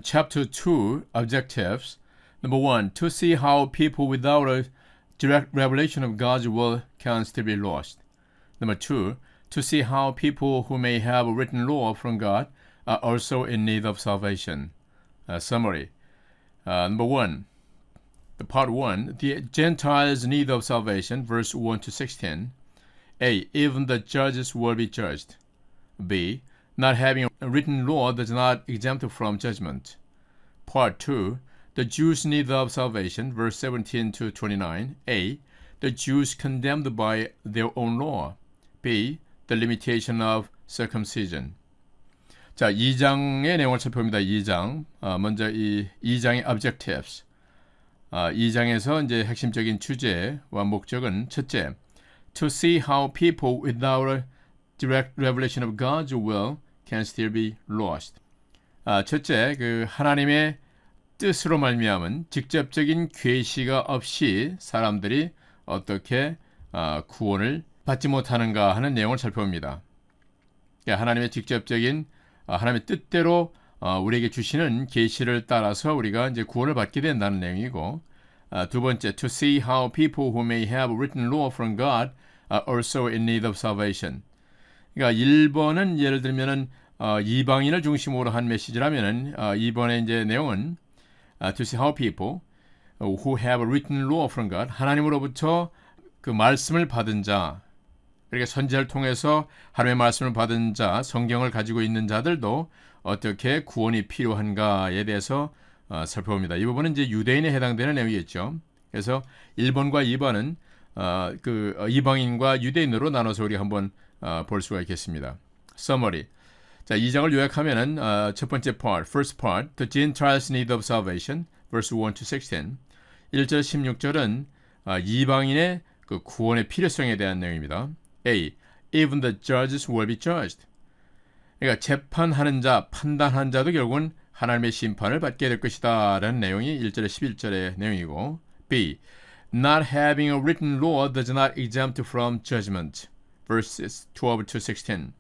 Chapter 2, Objectives. Number 1, to see how people without a direct revelation of God's will can still be lost. Number 2, to see how people who may have a written law from God are also in need of salvation. Summary. Number 1, the part 1, the Gentiles' need of salvation, verse 1 to 16. A, even the judges will be judged. B, not having a written law does not exempt from judgment. Part 2, the Jews' need of salvation, verse 17 to 29. A, the Jews condemned by their own law. B, the limitation of circumcision. 자, 2장의 내용을 살펴봅니다. 2장. 먼저 이 2장의 objectives. 2장에서 이제 핵심적인 주제와 목적은 첫째, to see how people without a direct revelation of God's will can still be lost. 첫째, 그 하나님의 뜻으로 말미암은 직접적인 계시가 없이 사람들이 어떻게 구원을 받지 못하는가 하는 내용을 살펴봅니다. 그러니까 하나님의 직접적인 하나님의 뜻대로 우리에게 주시는 계시를 따라서 우리가 이제 구원을 받게 된다는 내용이고, 두 번째, to see how people who may have written law from God are also in need of salvation. 그러니까 1번은 예를 들면은 이방인을 중심으로 한 메시지라면은 2번의 이제 내용은 to see how people who have written law from God, 하나님으로부터 그 말씀을 받은 자, 그러니까 선지자를 통해서 하나님의 말씀을 받은 자, 성경을 가지고 있는 자들도 어떻게 구원이 필요한가에 대해서 살펴봅니다. 이 부분은 이제 유대인에 해당되는 내용이겠죠. 그래서 1번과 2번은 그 이방인과 유대인으로 나눠서 우리 한번 볼 수가 있겠습니다. Summary. 자, 2장을 요약하면은 첫 번째 part, first part, the Gentiles' need of salvation, verse 1 to 16. 1절 16절은 이방인의 그 구원의 필요성에 대한 내용입니다. A, even the judges will be judged. 그러니까 재판하는 자, 판단하는 자도 결국은 하나님의 심판을 받게 될 것이다 라는 내용이 1절에 11절의 내용이고, B, not having a written law does not exempt from judgment. verses 12 to 16.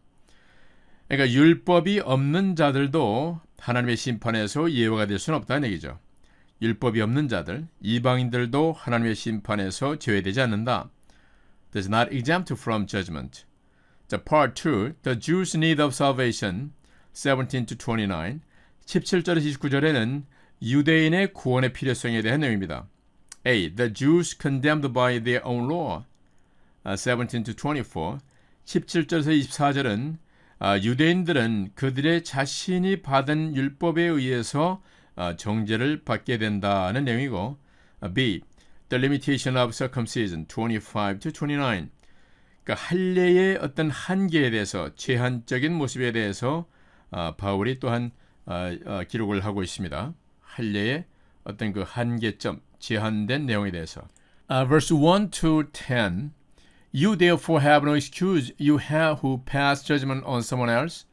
그러니까 율법이 없는 자들도 하나님의 심판에서 예외가 될 수는 없다는 얘기죠. 율법이 없는 자들, 이방인들도 하나님의 심판에서 제외되지 않는다. does not exempt from judgment. 자, part 2, the Jews' need of salvation, 17 to 29. 17절에서 29절에는 유대인의 구원의 필요성에 대한 내용입니다. A, the Jews condemned by their own law, 17 to 24. 17절에서 24절은 유대인들은 그들의 자신이 받은 율법에 의해서 정죄를 받게 된다는 내용이고, B, the limitation of circumcision, 25 to 29. 그러니까 할례의 어떤 한계에 대해서, 제한적인 모습에 대해서 바울이 또한 기록을 하고 있습니다. 할례의 어떤 그 한계점, 제한된 내용에 대해서. Verse 1 to 10. You therefore have no excuse, you have who pass judgment on someone else.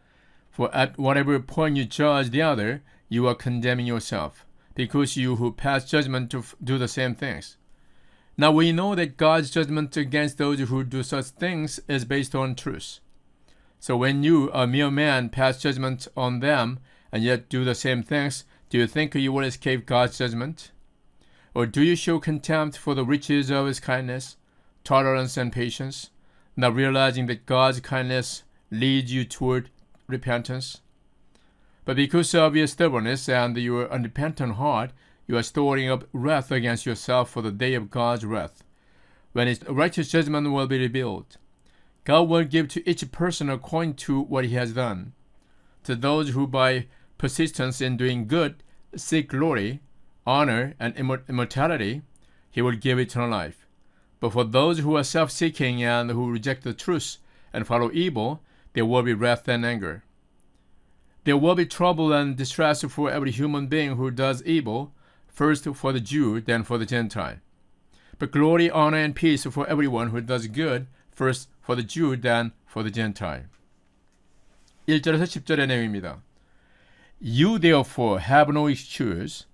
For at whatever point you judge the other, you are condemning yourself, because you who pass judgment do the same things. Now we know that God's judgment against those who do such things is based on truth. So when you, a mere man, pass judgment on them, and yet do the same things, do you think you will escape God's judgment? Or do you show contempt for the riches of His kindness, tolerance and patience, not realizing that God's kindness leads you toward repentance? But because of your stubbornness and your unrepentant heart, you are storing up wrath against yourself for the day of God's wrath, when His righteous judgment will be revealed. God will give to each person according to what he has done. To those who by persistence in doing good seek glory, honor, and immortality, He will give eternal life. But for those who are self-seeking and who reject the truth and follow evil, there will be wrath and anger. There will be trouble and distress for every human being who does evil, first for the Jew, then for the Gentile. But glory, honor, and peace for everyone who does good, first for the Jew, then for the Gentile. 1절에서 10절의 내용입니다. You therefore have no excuse,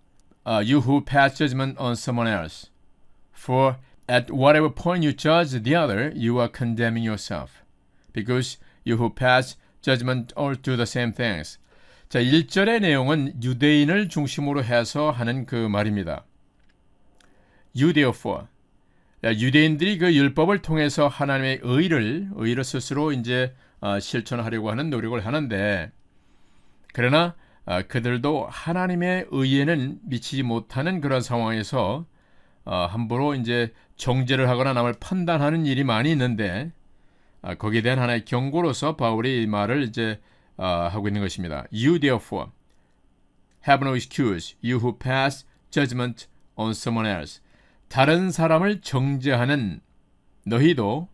you who pass judgment on someone else. For at whatever point you judge the other, you are condemning yourself, because you who pass judgment all do the same things. 자, 1절의 내용은 유대인을 중심으로 해서 하는 그 말입니다. You therefore. 유대인들이 그 율법을 통해서 하나님의 의를 스스로 이제 실천하려고 하는 노력을 하는데, 그러나 그들도 하나님의 의에는 미치지 못하는 그런 상황에서 함부로 이제 정죄를 하거나 남을 판단하는 일이 많이 있는데, 거기에 대한 하나의 경고로서 바울이 이 말을 이제 하고 있는 것입니다. You therefore have no excuse, you who pass judgment on someone else. 다른 사람을 정죄하는 너희도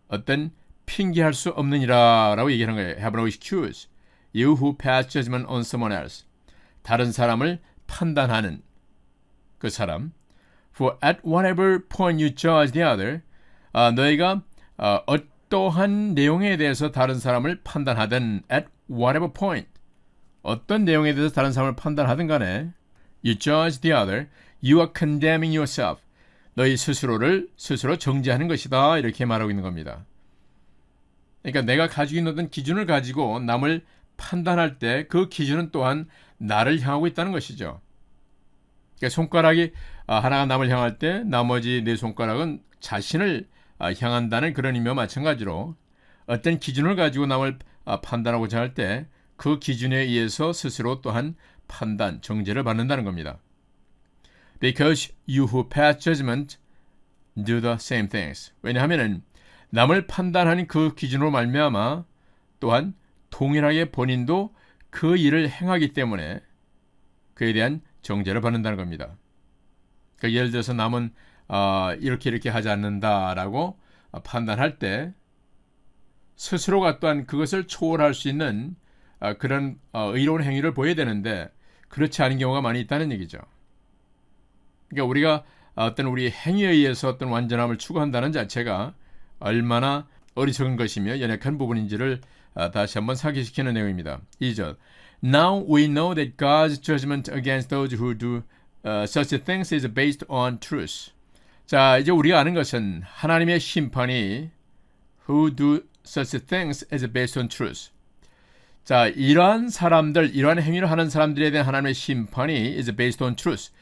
어떤 핑계할 수 없느니라 라고 얘기하는 거예요. Have no excuse, you who pass judgment on someone else. 다른 사람을 판단하는 그 사람. For at whatever point you judge the other, 너희가 어떠한 내용에 대해서 다른 사람을 판단하든, at whatever point, 어떤 내용에 대해서 다른 사람을 판단하든 간에, you judge the other, you are condemning yourself. 너희 스스로를 스스로 정죄하는 것이다. 이렇게 말하고 있는 겁니다. 그러니까 내가 가지고 있는 어떤 기준을 가지고 남을 판단할 때 그 기준은 또한 나를 향하고 있다는 것이죠. 그러니까 손가락이 하나가 남을 향할 때 나머지 네 손가락은 자신을 향한다는 그런 의미와 마찬가지로 어떤 기준을 가지고 남을 판단하고자 할 때 그 기준에 의해서 스스로 또한 판단, 정죄를 받는다는 겁니다. Because you who pass judgment do the same things. 왜냐하면 남을 판단하는 그 기준으로 말미암아 또한 동일하게 본인도 그 일을 행하기 때문에 그에 대한 정죄를 받는다는 겁니다. 그러니까 예를 들어서 남은 이렇게 하지 않는다라고 판단할 때 스스로가 또한 그것을 초월할 수 있는 그런 의로운 행위를 보여야 되는데 그렇지 않은 경우가 많이 있다는 얘기죠. 그러니까 우리가 어떤 우리 행위에 의해서 어떤 완전함을 추구한다는 자체가 얼마나 어리석은 것이며 연약한 부분인지를 다시 한번 상기시키는 내용입니다. 2절. Now we know that God's judgment against those who do such things is based on truth. 자, 이제 우리가 아는 것은 하나님의 심판이 who do such things is based on truth. 자, 이러한 사람들, 이러한 행위를 하는 사람들에 대한 하나님의 심판이 is based on truth.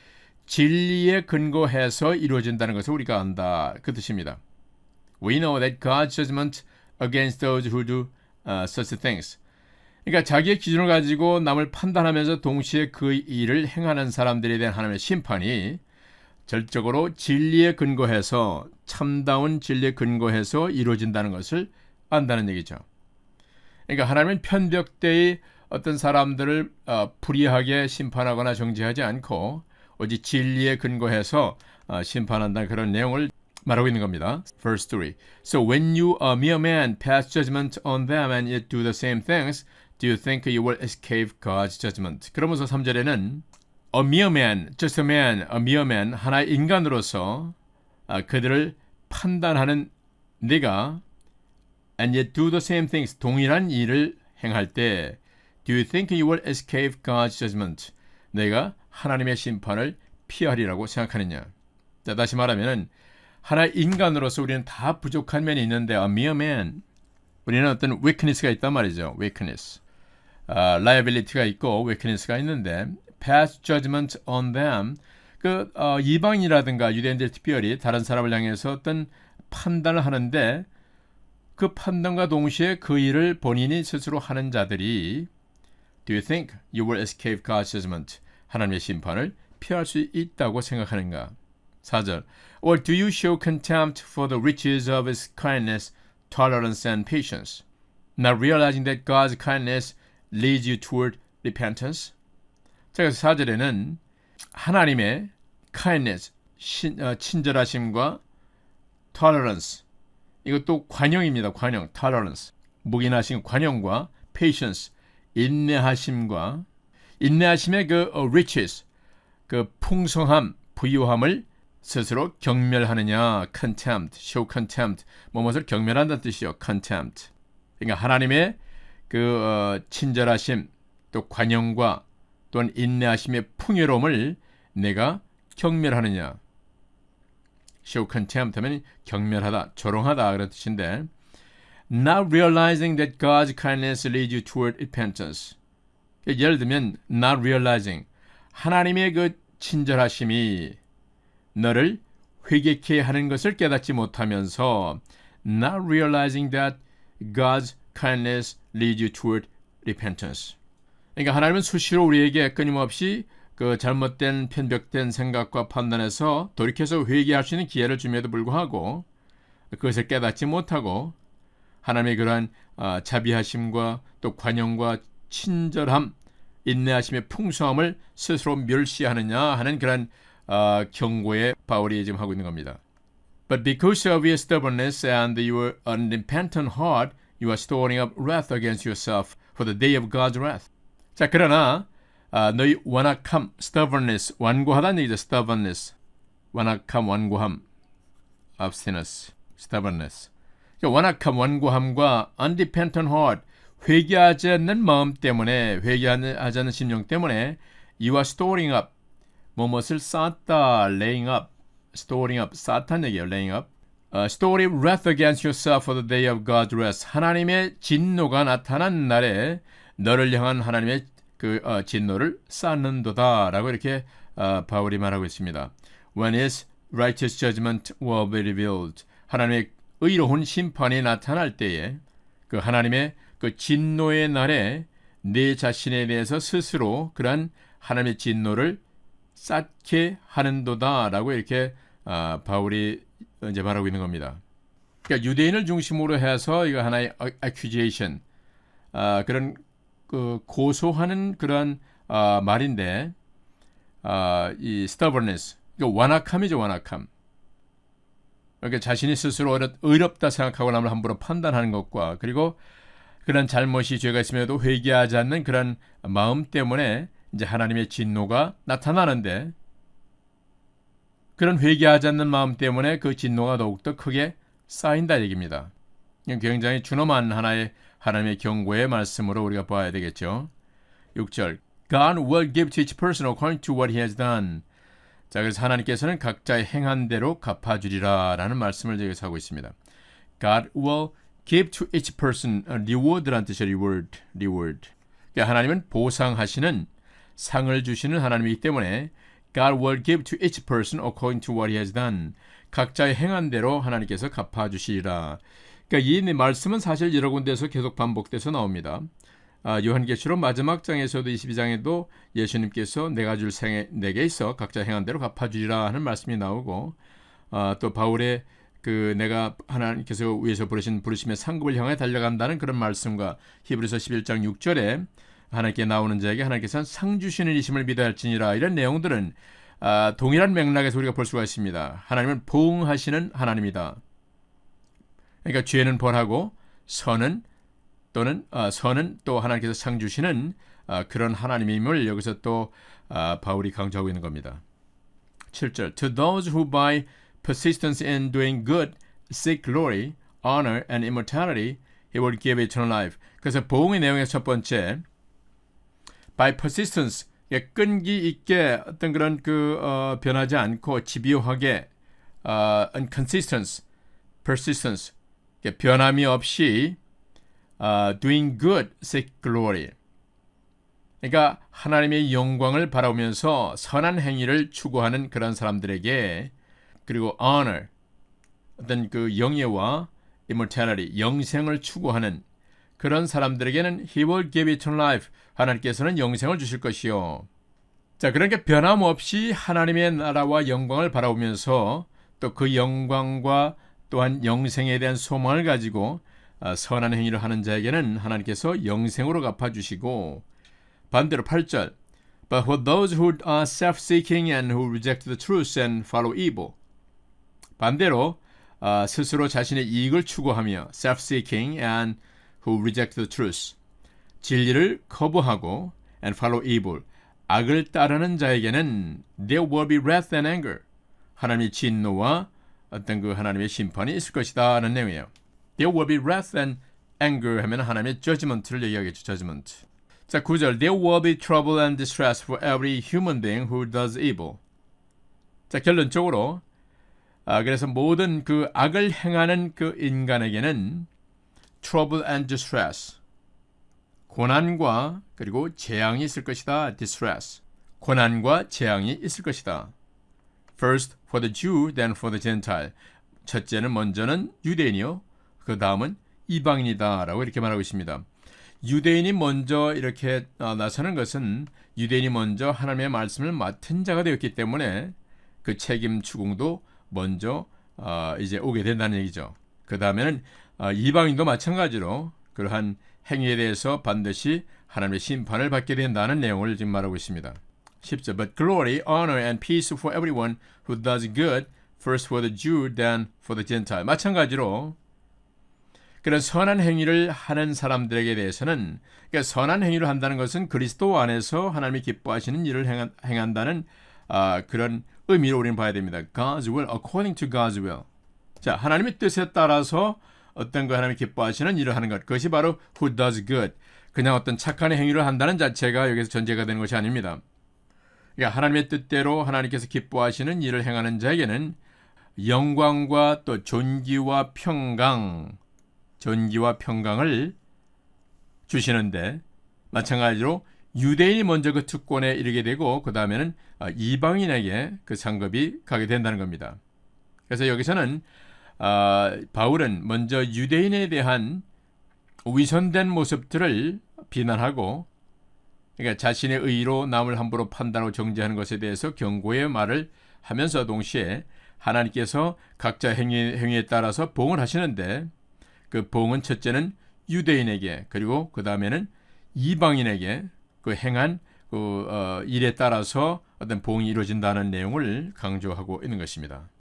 진리에 근거해서 이루어진다는 것을 우리가 안다. 그 뜻입니다. We know that God's judgment against those who do such things. 그러니까 자기의 기준을 가지고 남을 판단하면서 동시에 그 일을 행하는 사람들에 대한 하나님의 심판이 절적으로 진리에 근거해서, 참다운 진리에 근거해서 이루어진다는 것을 안다는 얘기죠. 그러니까 하나님은 편벽대의 어떤 사람들을 불의하게 심판하거나 정죄하지 않고 오직 진리에 근거해서 심판한다는 그런 내용을 말하고 있는 겁니다. Verse 3. So when you, a mere man, pass judgment on them and yet do the same things, do you think you will escape God's judgment? 그러면서 3절에는 a mere man, just a man, a mere man, 하나의 인간으로서 그들을 판단하는 네가 and yet do the same things, 동일한 일을 행할 때 do you think you will escape God's judgment? 내가 하나님의 심판을 피하리라고 생각하느냐? 자, 다시 말하면 하나의 인간으로서 우리는 다 부족한 면이 있는데 a mere man, 우리는 어떤 weakness가 있단 말이죠. weakness, liability가 있고 weakness가 있는데 pass judgment on them, 그 이방인이라든가 유대인들 특별히 다른 사람을 향해서 어떤 판단을 하는데 그 판단과 동시에 그 일을 본인이 스스로 하는 자들이 Do you think you will escape God's judgment? 하나님의 심판을 피할 수 있다고 생각하는가? 4절. Or do you show contempt for the riches of His kindness, tolerance, and patience, not realizing that God's kindness leads you toward repentance? 자, 그래서 4절에는 하나님의 kindness, 친절하심과 tolerance, 이것도 관용입니다. 관용, tolerance, 묵인하심, 관용과 patience, 인내하심과 인내하심의 그 riches, 그 풍성함, 부유함을 스스로 경멸하느냐, contempt, show contempt, 뭐뭇을 경멸한다는 뜻이요, contempt. 그러니까 하나님의 그 친절하심, 또 관용과 또한 인내하심의 풍요로움을 내가 경멸하느냐. show contempt 하면 경멸하다, 조롱하다 그런 뜻인데, not realizing that God's kindness leads you toward repentance. 예를 들면 not realizing 하나님의 그 친절하심이 너를 회개케 하는 것을 깨닫지 못하면서 not realizing that God's kindness leads you toward repentance. 그러니까 하나님은 수시로 우리에게 끊임없이 그 잘못된 편벽된 생각과 판단에서 돌이켜서 회개할 수 있는 기회를 줌에도 불구하고 그것을 깨닫지 못하고 하나님의 그러한 자비하심과 또 관용과 친절함, 인내하심의 풍성함을 스스로 멸시하느냐 하는 그런 경고에 바울이 지금 하고 있는 겁니다. But because of your stubbornness and your unrepentant heart, you are storing up wrath against yourself for the day of God's wrath. 자, 그러나 너희 완악함, stubbornness, 완고하다는 얘기죠. stubbornness, 완악함, 완고함, obstinance, stubbornness. 완악함, 완고함과 unrepentant heart, 회개하지 않는 마음 때문에, 회개하지 않는 심령 때문에 you are storing up, 무엇을 쌓다, laying up, storing up, 쌓다는 얘기예요. laying up. storing wrath against yourself for the day of God's wrath. 하나님의 진노가 나타난 날에 너를 향한 하나님의 그 진노를 쌓는도다라고 이렇게 바울이 말하고 있습니다. When his righteous judgment will be revealed. 하나님의 의로운 심판이 나타날 때에 그 하나님의 그 진노의 날에 내 자신에 대해서 스스로 그러한 하나님의 진노를 쌓게 하는도다라고 이렇게 바울이 이제 말하고 있는 겁니다. 그러니까 유대인을 중심으로 해서 이거 하나의 accusation, 그런 그 고소하는 그런 말인데, 이 stubbornness, 그러니까 완악함이죠, 완악함. 그러니까 자신이 스스로 의롭다 생각하고 남을 함부로 판단하는 것과 그리고 그런 잘못이 죄가 있음에도 회개하지 않는 그런 마음 때문에 이제 하나님의 진노가 나타나는데 그런 회개하지 않는 마음 때문에 그 진노가 더욱더 크게 쌓인다 얘기입니다. 굉장히 준엄한 하나의 하나님의 경고의 말씀으로 우리가 봐야 되겠죠. 6절 God will give to each person according to what he has done. 자, 그래서 하나님께서는 각자의 행한 대로 갚아주리라 라는 말씀을 여기서 하고 있습니다. God will give to each person reward란 뜻이에요. reward. 그러니까 하나님은 보상하시는 상을 주시는 하나님이기 때문에 God will give to each person according to what he has done. 각자의 행한 대로 하나님께서 갚아주시리라. 그러니까 이 말씀은 사실 여러 군데에서 계속 반복돼서 나옵니다. 요한계시록 마지막 장에서도 22장에도 예수님께서 내가 줄 생에 내게 있어 각자 행한 대로 갚아주리라 하는 말씀이 나오고 또 바울의 그 내가 하나님께서 위에서 부르심의 상급을 향해 달려간다는 그런 말씀과 히브리서 11장 6절에 하나님께 나오는 자에게 하나님께서는 상 주시는 이심을 믿어야 할지니라 이런 내용들은 동일한 맥락에서 우리가 볼 수가 있습니다. 하나님은 보응하시는 하나님이다. 그러니까 죄는 벌하고 선은 또 하나님께서 상 주시는 그런 하나님임을 여기서 또 바울이 강조하고 있는 겁니다. 7절 To those who by persistence in doing good seek glory, honor and immortality, he will give eternal life. 그래서 보응의 내용의 첫 번째 by persistence, 끈기 있게 어떤 그런 변하지 않고 집요하게 inconsistence, persistence, 변함이 없이 doing good, seek glory. 그러니까 하나님의 영광을 바라보면서 선한 행위를 추구하는 그런 사람들에게 그리고 honor, 어떤 그 영예와 immortality, 영생을 추구하는 그런 사람들에게는 He will give eternal life. 하나님께서는 영생을 주실 것이요. 자, 그러니까 변함없이 하나님의 나라와 영광을 바라보면서 또 그 영광과 또한 영생에 대한 소망을 가지고 선한 행위를 하는 자에게는 하나님께서 영생으로 갚아주시고 반대로 8절 But for those who are self-seeking and who reject the truth and follow evil 반대로 스스로 자신의 이익을 추구하며 self-seeking and who reject the truth 진리를 거부하고 and follow evil 악을 따르는 자에게는 there will be wrath and anger 하나님의 진노와 어떤 그 하나님의 심판이 있을 것이다 라는 내용이에요. There will be wrath and anger 하면 하나님의 judgment를 얘기하겠죠. judgment. 자, 9절 There will be trouble and distress for every human being who does evil. 자, 결론적으로 그래서 모든 그 악을 행하는 그 인간에게는 trouble and distress 고난과 그리고 재앙이 있을 것이다. distress. 고난과 재앙이 있을 것이다. First for the Jew, then for the Gentile. 첫째는 먼저는 유대인이요. 그 다음은 이방인이다 라고 이렇게 말하고 있습니다. 유대인이 먼저 이렇게 나서는 것은 유대인이 먼저 하나님의 말씀을 맡은 자가 되었기 때문에 그 책임 추궁도 먼저 이제 오게 된다는 얘기죠. 그 다음에는 이방인도 마찬가지로 그러한 행위에 대해서 반드시 하나님의 심판을 받게 된다는 내용을 지금 말하고 있습니다. 10절 But glory, honor and peace for everyone who does good, first for the Jew, then for the Gentile. 마찬가지로 그런 선한 행위를 하는 사람들에게 대해서는 그러니까 선한 행위를 한다는 것은 그리스도 안에서 하나님이 기뻐하시는 일을 행한다는 그런 의미로 우리는 봐야 됩니다. God's will, according to God's will. 자, 하나님의 뜻에 따라서 어떤 거 하나님이 기뻐하시는 일을 하는 것. 그것이 바로 who does good. 그냥 어떤 착한 행위를 한다는 자체가 여기서 전제가 되는 것이 아닙니다. 그러니까 하나님의 뜻대로 하나님께서 기뻐하시는 일을 행하는 자에게는 영광과 또 존귀와 평강을 주시는데 마찬가지로 유대인이 먼저 그 특권에 이르게 되고 그 다음에는 이방인에게 그 상급이 가게 된다는 겁니다. 그래서 여기서는 바울은 먼저 유대인에 대한 위선된 모습들을 비난하고 그러니까 자신의 의로 남을 함부로 판단하고 정죄하는 것에 대해서 경고의 말을 하면서 동시에 하나님께서 각자 행위에 따라서 보응을 하시는데 그 보응은 첫째는 유대인에게 그리고 그 다음에는 이방인에게 그 행한 그 일에 따라서 어떤 보응이 이루어진다는 내용을 강조하고 있는 것입니다.